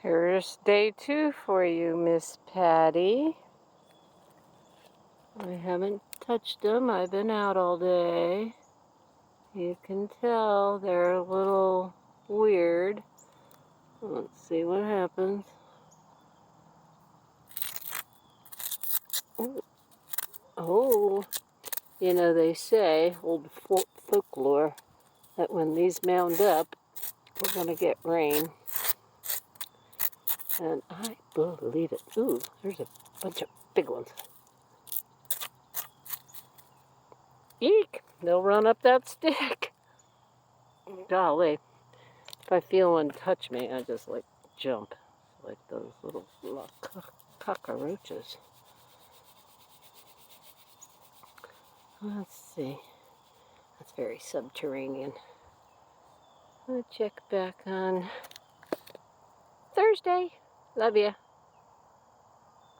Here's day 2 for you, Miss Patty. I haven't touched them. I've been out all day. You can tell they're a little weird. Let's see what happens. Oh, oh. You know, they say, old folklore, that when these mound up, we're going to get rain. And I believe it. Ooh, there's a bunch of big ones. Eek! They'll run up that stick. Golly. If I feel one touch me, I just like jump. Like those little cockroaches. Let's see. That's very subterranean. I'll check back on Thursday. Love ya.